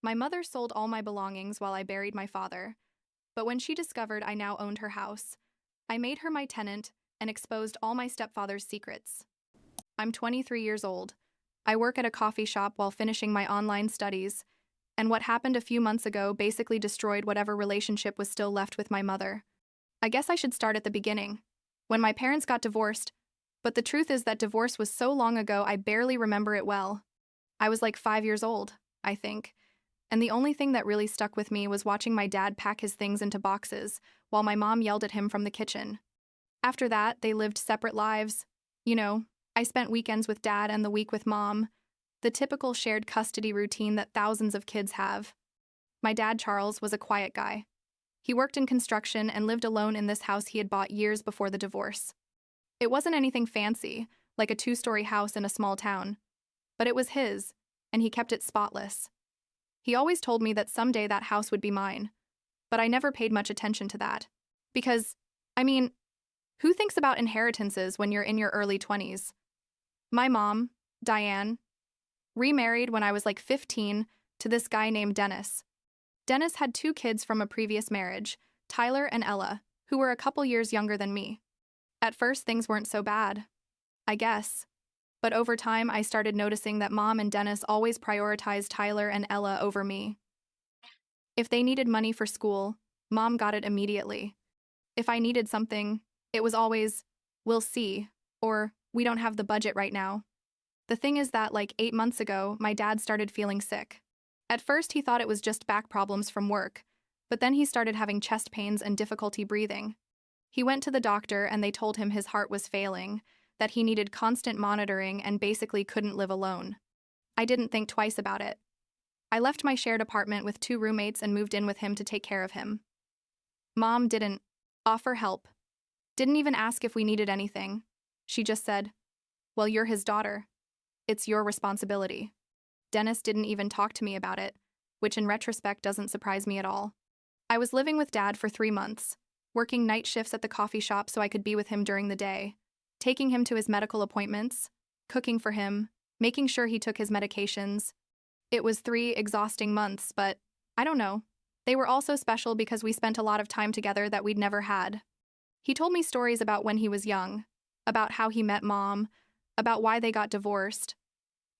My mother sold all my belongings while I buried my father, but when she discovered I now owned her house, I made her my tenant and exposed all my stepfather's secrets. I'm 23 years old. I work at a coffee shop while finishing my online studies, and what happened a few months ago basically destroyed whatever relationship was still left with my mother. I guess I should start at the beginning, when my parents got divorced, but the truth is that divorce was so long ago I barely remember it well. I was like 5 years old, I think, and the only thing that really stuck with me was watching my dad pack his things into boxes while my mom yelled at him from the kitchen. After that, they lived separate lives. You know, I spent weekends with dad and the week with mom, the typical shared custody routine that thousands of kids have. My dad, Charles, was a quiet guy. He worked in construction and lived alone in this house he had bought years before the divorce. It wasn't anything fancy, like a two-story house in a small town, but it was his, and he kept it spotless. He always told me that someday that house would be mine, but I never paid much attention to that. Because, I mean, who thinks about inheritances when you're in your early 20s? My mom, Diane, remarried when I was like 15 to this guy named Dennis. Dennis had 2 kids from a previous marriage, Tyler and Ella, who were a couple years younger than me. At first, things weren't so bad, I guess. But over time, I started noticing that Mom and Dennis always prioritized Tyler and Ella over me. If they needed money for school, Mom got it immediately. If I needed something, it was always, "We'll see," or "We don't have the budget right now." The thing is that, like 8 months ago, my dad started feeling sick. At first, he thought it was just back problems from work, but then he started having chest pains and difficulty breathing. He went to the doctor and they told him his heart was failing, that he needed constant monitoring and basically couldn't live alone. I didn't think twice about it. I left my shared apartment with 2 roommates and moved in with him to take care of him. Mom didn't offer help, didn't even ask if we needed anything. She just said, "Well, you're his daughter. It's your responsibility." Dennis didn't even talk to me about it, which in retrospect doesn't surprise me at all. I was living with Dad for 3 months, working night shifts at the coffee shop so I could be with him during the day, taking him to his medical appointments, cooking for him, making sure he took his medications. It was 3 exhausting months, but I don't know. They were also special because we spent a lot of time together that we'd never had. He told me stories about when he was young, about how he met Mom, about why they got divorced.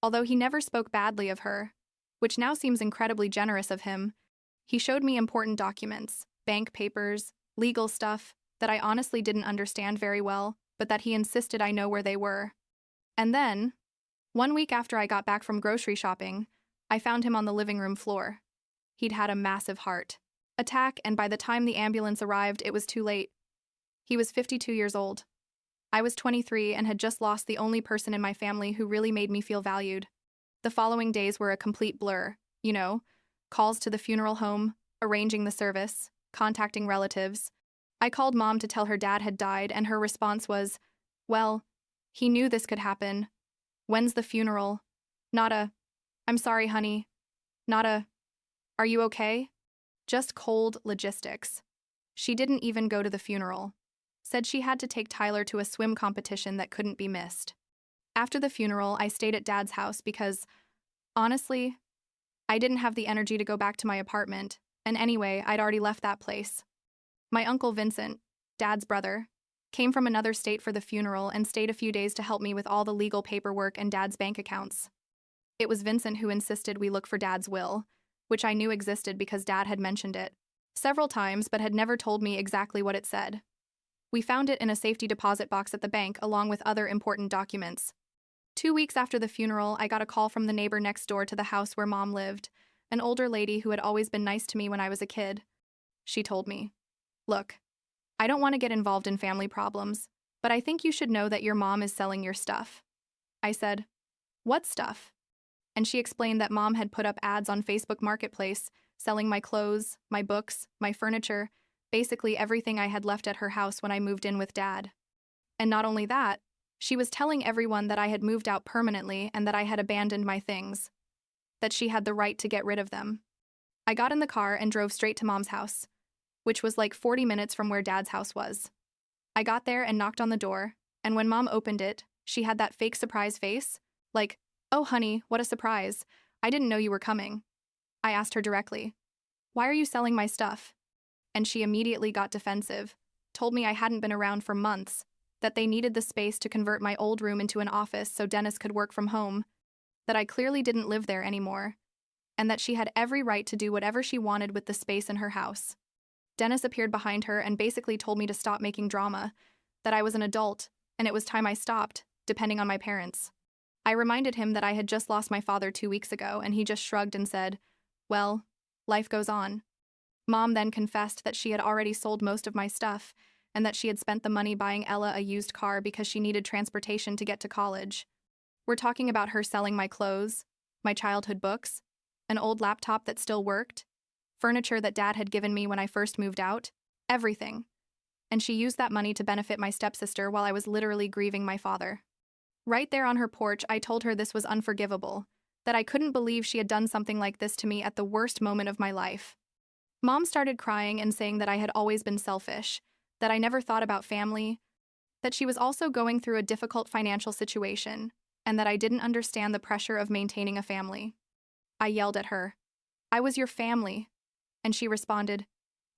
Although he never spoke badly of her, which now seems incredibly generous of him, he showed me important documents, bank papers, legal stuff that I honestly didn't understand very well, but that he insisted I know where they were. And then, 1 week after I got back from grocery shopping, I found him on the living room floor. He'd had a massive heart attack, and by the time the ambulance arrived, it was too late. He was 52 years old. I was 23 and had just lost the only person in my family who really made me feel valued. The following days were a complete blur, calls to the funeral home, arranging the service, contacting relatives. I called Mom to tell her dad had died, and her response was, "Well, he knew this could happen. When's the funeral?" Not a, "I'm sorry, honey." Not a, "Are you okay?" Just cold logistics. She didn't even go to the funeral. Said she had to take Tyler to a swim competition that couldn't be missed. After the funeral, I stayed at Dad's house because, honestly, I didn't have the energy to go back to my apartment, and anyway, I'd already left that place. My uncle Vincent, Dad's brother, came from another state for the funeral and stayed a few days to help me with all the legal paperwork and Dad's bank accounts. It was Vincent who insisted we look for Dad's will, which I knew existed because Dad had mentioned it several times but had never told me exactly what it said. We found it in a safety deposit box at the bank along with other important documents. 2 weeks after the funeral, I got a call from the neighbor next door to the house where Mom lived, an older lady who had always been nice to me when I was a kid. She told me, "Look, I don't want to get involved in family problems, but I think you should know that your mom is selling your stuff." I said, "What stuff?" And she explained that Mom had put up ads on Facebook Marketplace, selling my clothes, my books, my furniture, basically everything I had left at her house when I moved in with Dad. And not only that, she was telling everyone that I had moved out permanently and that I had abandoned my things, that she had the right to get rid of them. I got in the car and drove straight to Mom's house, which was like 40 minutes from where Dad's house was. I got there and knocked on the door, and when Mom opened it, she had that fake surprise face, like, "Oh honey, what a surprise. I didn't know you were coming." I asked her directly. Why are you selling my stuff? And she immediately got defensive, told me I hadn't been around for months, that they needed the space to convert my old room into an office so Dennis could work from home, that I clearly didn't live there anymore, and that she had every right to do whatever she wanted with the space in her house. Dennis appeared behind her and basically told me to stop making drama, that I was an adult, and it was time I stopped, depending on my parents. I reminded him that I had just lost my father 2 weeks ago, and he just shrugged and said, well, life goes on. Mom then confessed that she had already sold most of my stuff, and that she had spent the money buying Ella a used car because she needed transportation to get to college. We're talking about her selling my clothes, my childhood books, an old laptop that still worked, furniture that Dad had given me when I first moved out, everything. And she used that money to benefit my stepsister while I was literally grieving my father. Right there on her porch, I told her this was unforgivable, that I couldn't believe she had done something like this to me at the worst moment of my life. Mom started crying and saying that I had always been selfish, that I never thought about family, that she was also going through a difficult financial situation, and that I didn't understand the pressure of maintaining a family. I yelled at her, I was your family. And she responded,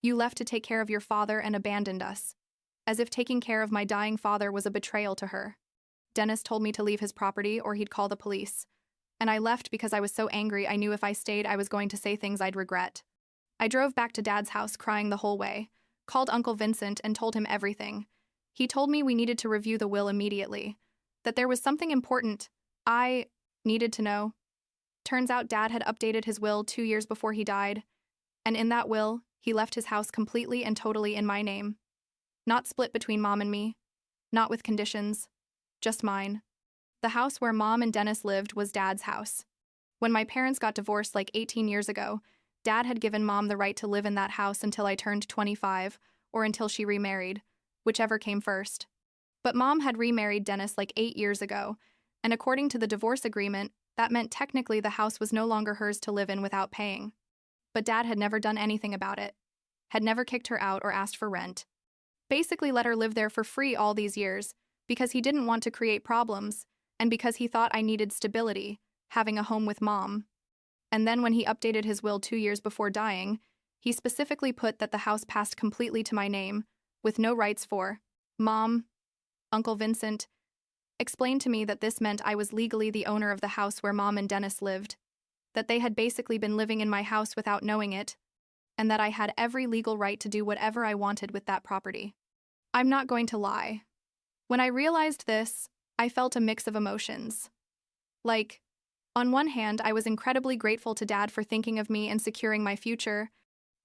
you left to take care of your father and abandoned us, as if taking care of my dying father was a betrayal to her. Dennis told me to leave his property or he'd call the police, and I left because I was so angry I knew if I stayed I was going to say things I'd regret. I drove back to Dad's house crying the whole way, called Uncle Vincent and told him everything. He told me we needed to review the will immediately, that there was something important I needed to know. Turns out Dad had updated his will 2 years before he died, and in that will, he left his house completely and totally in my name. Not split between Mom and me, not with conditions, just mine. The house where Mom and Dennis lived was Dad's house. When my parents got divorced like 18 years ago, Dad had given Mom the right to live in that house until I turned 25, or until she remarried, whichever came first. But Mom had remarried Dennis like 8 years ago, and according to the divorce agreement, that meant technically the house was no longer hers to live in without paying. But Dad had never done anything about it, had never kicked her out or asked for rent. Basically let her live there for free all these years, because he didn't want to create problems, and because he thought I needed stability, having a home with Mom. And then when he updated his will 2 years before dying, he specifically put that the house passed completely to my name, with no rights for Mom. Uncle Vincent explained to me that this meant I was legally the owner of the house where Mom and Dennis lived, that they had basically been living in my house without knowing it, and that I had every legal right to do whatever I wanted with that property. I'm not going to lie. When I realized this, I felt a mix of emotions. Like, on one hand, I was incredibly grateful to Dad for thinking of me and securing my future,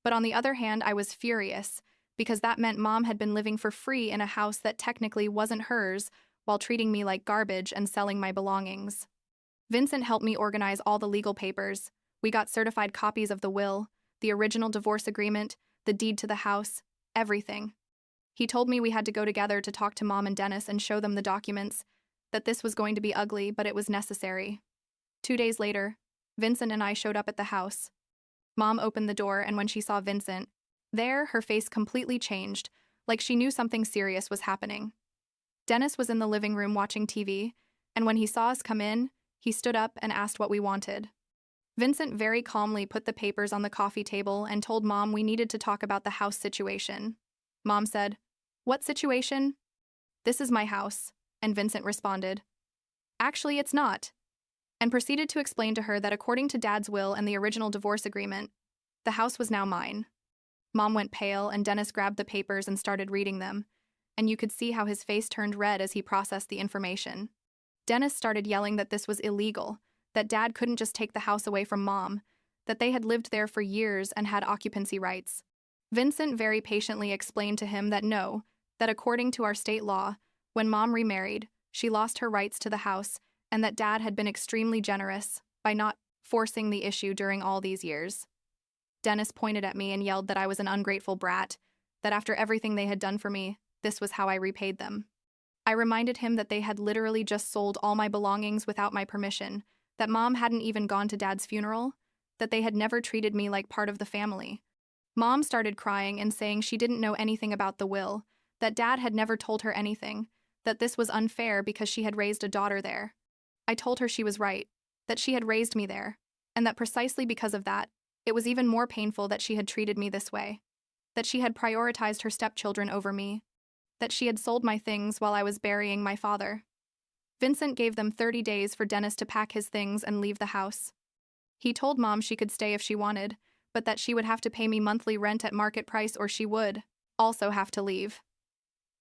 but on the other hand, I was furious, because that meant Mom had been living for free in a house that technically wasn't hers while treating me like garbage and selling my belongings. Vincent helped me organize all the legal papers. We got certified copies of the will, the original divorce agreement, the deed to the house, everything. He told me we had to go together to talk to Mom and Dennis and show them the documents, that this was going to be ugly, but it was necessary. 2 days later, Vincent and I showed up at the house. Mom opened the door, and when she saw Vincent, there, her face completely changed, like she knew something serious was happening. Dennis was in the living room watching TV, and when he saw us come in, he stood up and asked what we wanted. Vincent very calmly put the papers on the coffee table and told Mom we needed to talk about the house situation. Mom said, "What situation?" "This is my house," and Vincent responded, "Actually, it's not," and proceeded to explain to her that according to Dad's will and the original divorce agreement, the house was now mine. Mom went pale, and Dennis grabbed the papers and started reading them, and you could see how his face turned red as he processed the information. Dennis started yelling that this was illegal, that Dad couldn't just take the house away from Mom, that they had lived there for years and had occupancy rights. Vincent very patiently explained to him that no, that according to our state law, when Mom remarried, she lost her rights to the house, and that Dad had been extremely generous by not forcing the issue during all these years. Dennis pointed at me and yelled that I was an ungrateful brat, that after everything they had done for me, this was how I repaid them. I reminded him that they had literally just sold all my belongings without my permission, that Mom hadn't even gone to Dad's funeral, that they had never treated me like part of the family. Mom started crying and saying she didn't know anything about the will, that Dad had never told her anything, that this was unfair because she had raised a daughter there. I told her she was right, that she had raised me there, and that precisely because of that, It was even more painful that she had treated me this way, that she had prioritized her stepchildren over me, that she had sold my things while I was burying my father. Vincent gave them 30 days for Dennis to pack his things and leave the house. He told Mom she could stay if she wanted, but that she would have to pay me monthly rent at market price or she would also have to leave.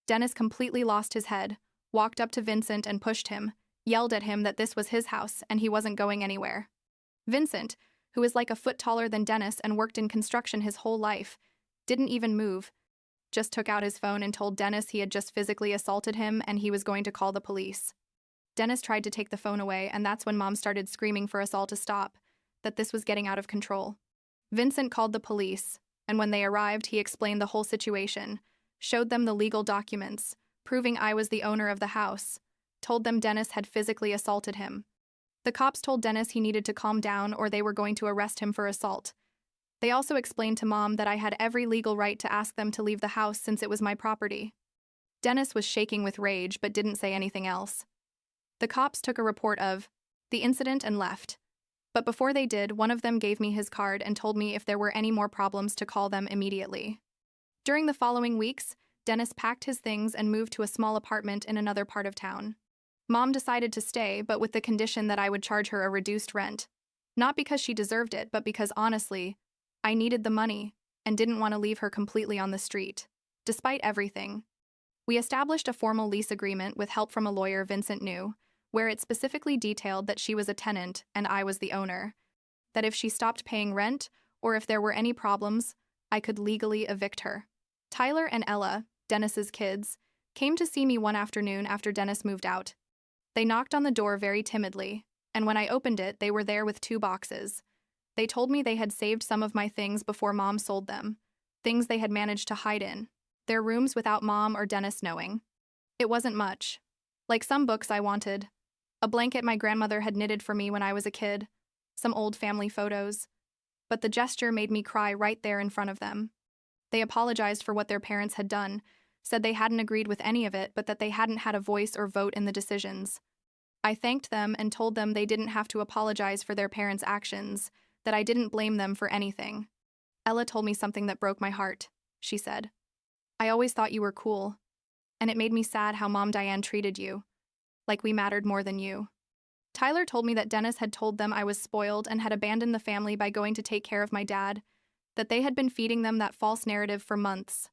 Dennis completely lost his head, walked up to Vincent and pushed him, yelled at him that this was his house and he wasn't going anywhere. Vincent, who is like a foot taller than Dennis and worked in construction his whole life, didn't even move, just took out his phone and told Dennis he had just physically assaulted him and he was going to call the police. Dennis tried to take the phone away, and that's when Mom started screaming for us all to stop, that this was getting out of control. Vincent called the police, and when they arrived, he explained the whole situation, showed them the legal documents, proving I was the owner of the house, told them Dennis had physically assaulted him. The cops told Dennis he needed to calm down or they were going to arrest him for assault. They also explained to Mom that I had every legal right to ask them to leave the house since it was my property. Dennis was shaking with rage but didn't say anything else. The cops took a report of the incident and left. But before they did, one of them gave me his card and told me if there were any more problems to call them immediately. During the following weeks, Dennis packed his things and moved to a small apartment in another part of town. Mom decided to stay, but with the condition that I would charge her a reduced rent. Not because she deserved it, but because honestly, I needed the money and didn't want to leave her completely on the street. Despite everything, we established a formal lease agreement with help from a lawyer Vincent knew, where it specifically detailed that she was a tenant and I was the owner, that if she stopped paying rent or if there were any problems, I could legally evict her. Tyler and Ella, Dennis's kids, came to see me one afternoon after Dennis moved out. They knocked on the door very timidly, and when I opened it, they were there with 2 boxes. They told me they had saved some of my things before Mom sold them, things they had managed to hide in their rooms without Mom or Dennis knowing. It wasn't much. Like some books I wanted, a blanket my grandmother had knitted for me when I was a kid, some old family photos. But the gesture made me cry right there in front of them. They apologized for what their parents had done, said they hadn't agreed with any of it, but that they hadn't had a voice or vote in the decisions. I thanked them and told them they didn't have to apologize for their parents' actions, that I didn't blame them for anything. Ella told me something that broke my heart. She said, "I always thought you were cool, and it made me sad how Mom Diane treated you. Like we mattered more than you." Tyler told me that Dennis had told them I was spoiled and had abandoned the family by going to take care of my dad, that they had been feeding them that false narrative for months.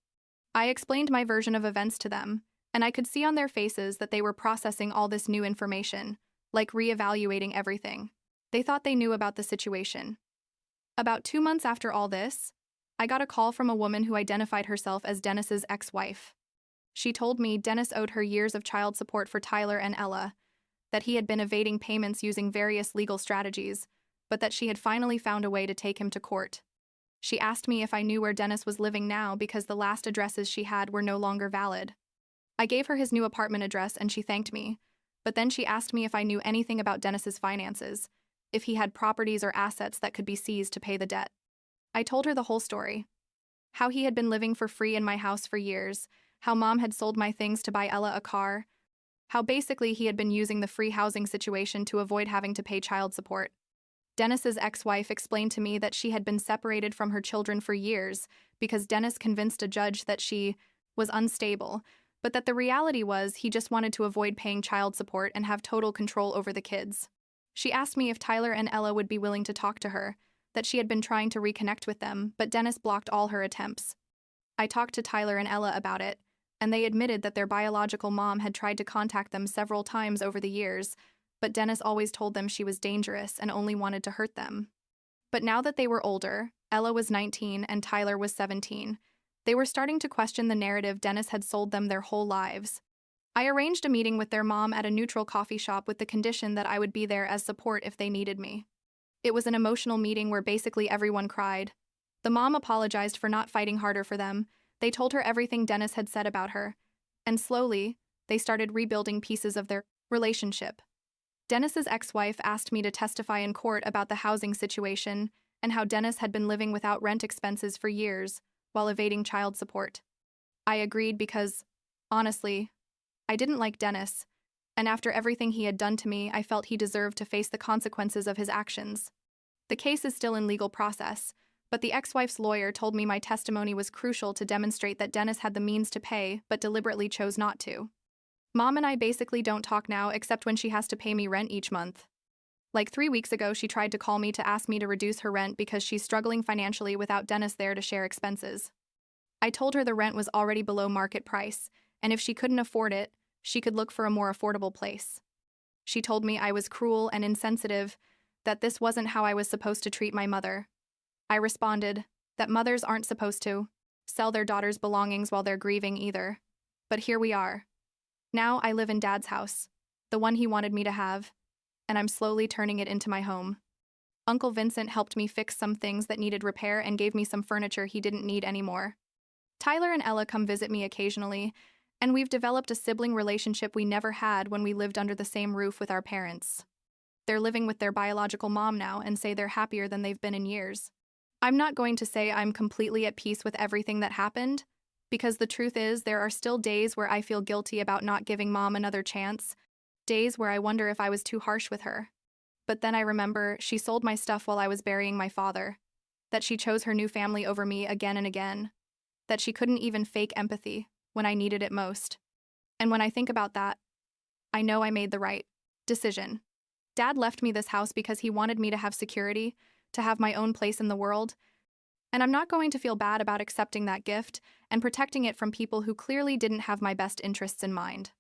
I explained my version of events to them, and I could see on their faces that they were processing all this new information, like reevaluating everything. They thought they knew about the situation. About 2 months after all this, I got a call from a woman who identified herself as Dennis's ex-wife. She told me Dennis owed her years of child support for Tyler and Ella, that he had been evading payments using various legal strategies, but that she had finally found a way to take him to court. She asked me if I knew where Dennis was living now because the last addresses she had were no longer valid. I gave her his new apartment address and she thanked me, but then she asked me if I knew anything about Dennis's finances, if he had properties or assets that could be seized to pay the debt. I told her the whole story. How he had been living for free in my house for years, how Mom had sold my things to buy Ella a car, how basically he had been using the free housing situation to avoid having to pay child support. Dennis's ex-wife explained to me that she had been separated from her children for years because Dennis convinced a judge that she was unstable, but that the reality was he just wanted to avoid paying child support and have total control over the kids. She asked me if Tyler and Ella would be willing to talk to her, that she had been trying to reconnect with them, but Dennis blocked all her attempts. I talked to Tyler and Ella about it, and they admitted that their biological mom had tried to contact them several times over the years, but Dennis always told them she was dangerous and only wanted to hurt them. But now that they were older, Ella was 19 and Tyler was 17, they were starting to question the narrative Dennis had sold them their whole lives. I arranged a meeting with their mom at a neutral coffee shop with the condition that I would be there as support if they needed me. It was an emotional meeting where basically everyone cried. The mom apologized for not fighting harder for them. They told her everything Dennis had said about her, and slowly, they started rebuilding pieces of their relationship. Dennis's ex-wife asked me to testify in court about the housing situation and how Dennis had been living without rent expenses for years while evading child support. I agreed because, honestly, I didn't like Dennis, and after everything he had done to me, I felt he deserved to face the consequences of his actions. The case is still in legal process, but the ex-wife's lawyer told me my testimony was crucial to demonstrate that Dennis had the means to pay but deliberately chose not to. Mom and I basically don't talk now except when she has to pay me rent each month. Like 3 weeks ago, she tried to call me to ask me to reduce her rent because she's struggling financially without Dennis there to share expenses. I told her the rent was already below market price, and if she couldn't afford it, she could look for a more affordable place. She told me I was cruel and insensitive, that this wasn't how I was supposed to treat my mother. I responded that mothers aren't supposed to sell their daughters' belongings while they're grieving either. But here we are. Now I live in Dad's house, the one he wanted me to have, and I'm slowly turning it into my home. Uncle Vincent helped me fix some things that needed repair and gave me some furniture he didn't need anymore. Tyler and Ella come visit me occasionally, and we've developed a sibling relationship we never had when we lived under the same roof with our parents. They're living with their biological mom now and say they're happier than they've been in years. I'm not going to say I'm completely at peace with everything that happened, because the truth is there are still days where I feel guilty about not giving Mom another chance, days where I wonder if I was too harsh with her. But then I remember she sold my stuff while I was burying my father, that she chose her new family over me again and again, that she couldn't even fake empathy when I needed it most. And when I think about that, I know I made the right decision. Dad left me this house because he wanted me to have security, to have my own place in the world, and I'm not going to feel bad about accepting that gift and protecting it from people who clearly didn't have my best interests in mind.